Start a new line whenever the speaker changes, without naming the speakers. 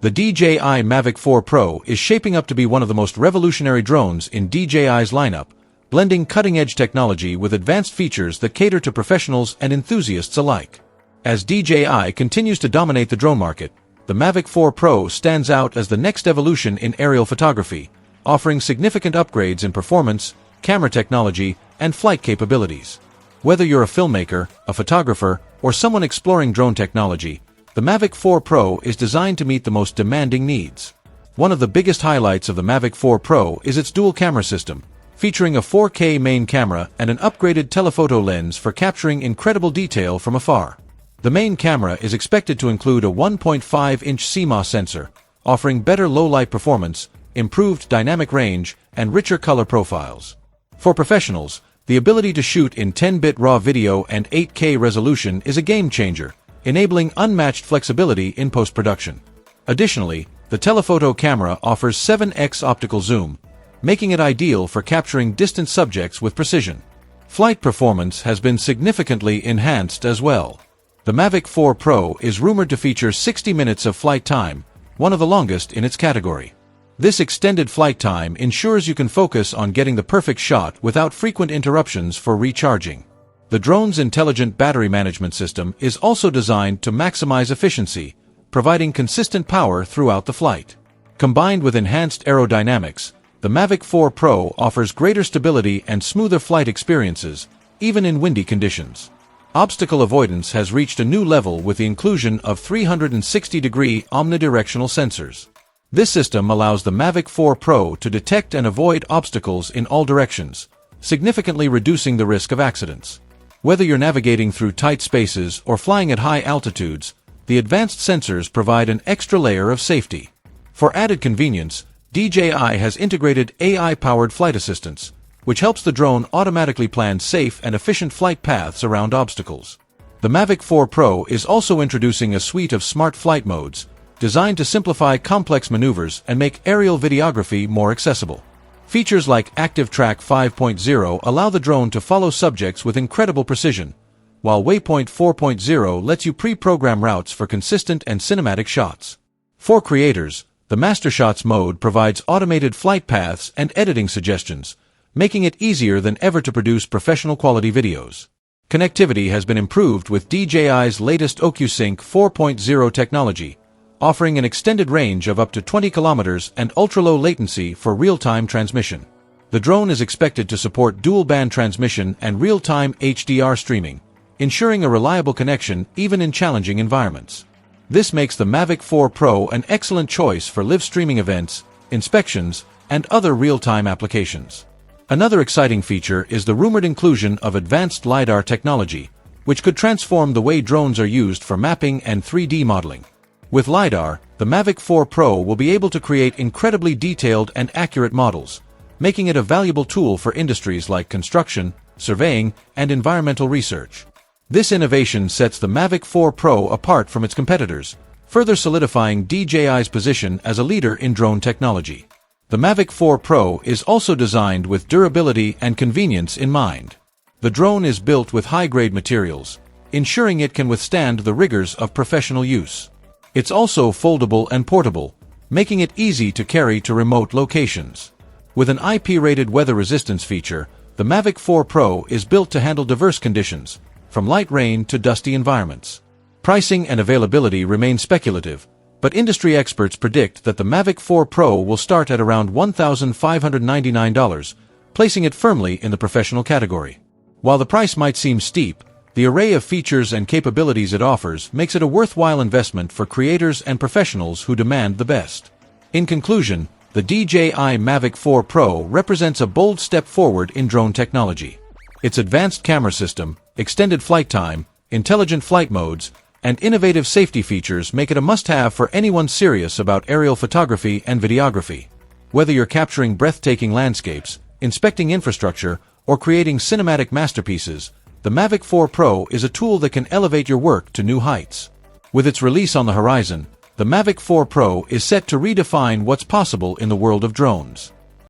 The DJI Mavic 4 Pro is shaping up to be one of the most revolutionary drones in DJI's lineup, blending cutting-edge technology with advanced features that cater to professionals and enthusiasts alike. As DJI continues to dominate the drone market, the Mavic 4 Pro stands out as the next evolution in aerial photography, offering significant upgrades in performance, camera technology, and flight capabilities. Whether you're a filmmaker, a photographer, or someone exploring drone technology, the Mavic 4 Pro is designed to meet the most demanding needs. One of the biggest highlights of the Mavic 4 Pro is its dual camera system, featuring a 4K main camera and an upgraded telephoto lens for capturing incredible detail from afar. The main camera is expected to include a 1.5-inch CMOS sensor, offering better low-light performance, improved dynamic range, and richer color profiles. For professionals, the ability to shoot in 10-bit RAW video and 8K resolution is a game-changer, enabling unmatched flexibility in post-production. Additionally, the telephoto camera offers 7x optical zoom, making it ideal for capturing distant subjects with precision. Flight performance has been significantly enhanced as well. The Mavic 4 Pro is rumored to feature 60 minutes of flight time, one of the longest in its category. This extended flight time ensures you can focus on getting the perfect shot without frequent interruptions for recharging. The drone's intelligent battery management system is also designed to maximize efficiency, providing consistent power throughout the flight. Combined with enhanced aerodynamics, the Mavic 4 Pro offers greater stability and smoother flight experiences, even in windy conditions. Obstacle avoidance has reached a new level with the inclusion of 360-degree omnidirectional sensors. This system allows the Mavic 4 Pro to detect and avoid obstacles in all directions, significantly reducing the risk of accidents. Whether you're navigating through tight spaces or flying at high altitudes, the advanced sensors provide an extra layer of safety. For added convenience, DJI has integrated AI-powered flight assistance, which helps the drone automatically plan safe and efficient flight paths around obstacles. The Mavic 4 Pro is also introducing a suite of smart flight modes, designed to simplify complex maneuvers and make aerial videography more accessible. Features like Active Track 5.0 allow the drone to follow subjects with incredible precision, while Waypoint 4.0 lets you pre-program routes for consistent and cinematic shots. For creators, the Master Shots mode provides automated flight paths and editing suggestions, making it easier than ever to produce professional-quality videos. Connectivity has been improved with DJI's latest OcuSync 4.0 technology, offering an extended range of up to 20 kilometers and ultra-low latency for real-time transmission. The drone is expected to support dual-band transmission and real-time HDR streaming, ensuring a reliable connection even in challenging environments. This makes the Mavic 4 Pro an excellent choice for live streaming events, inspections, and other real-time applications. Another exciting feature is the rumored inclusion of advanced Lidar technology, which could transform the way drones are used for mapping and 3D modeling. With Lidar, the Mavic 4 Pro will be able to create incredibly detailed and accurate models, making it a valuable tool for industries like construction, surveying, and environmental research. This innovation sets the Mavic 4 Pro apart from its competitors, further solidifying DJI's position as a leader in drone technology. The Mavic 4 Pro is also designed with durability and convenience in mind. The drone is built with high-grade materials, ensuring it can withstand the rigors of professional use. It's also foldable and portable, making it easy to carry to remote locations. With an IP-rated weather resistance feature, the Mavic 4 Pro is built to handle diverse conditions, from light rain to dusty environments. Pricing and availability remain speculative, but industry experts predict that the Mavic 4 Pro will start at around $1,599, placing it firmly in the professional category. While the price might seem steep, the array of features and capabilities it offers makes it a worthwhile investment for creators and professionals who demand the best. In conclusion, the DJI Mavic 4 Pro represents a bold step forward in drone technology. Its advanced camera system, extended flight time, intelligent flight modes, and innovative safety features make it a must-have for anyone serious about aerial photography and videography. Whether you're capturing breathtaking landscapes, inspecting infrastructure, or creating cinematic masterpieces, the Mavic 4 Pro is a tool that can elevate your work to new heights. With its release on the horizon, the Mavic 4 Pro is set to redefine what's possible in the world of drones.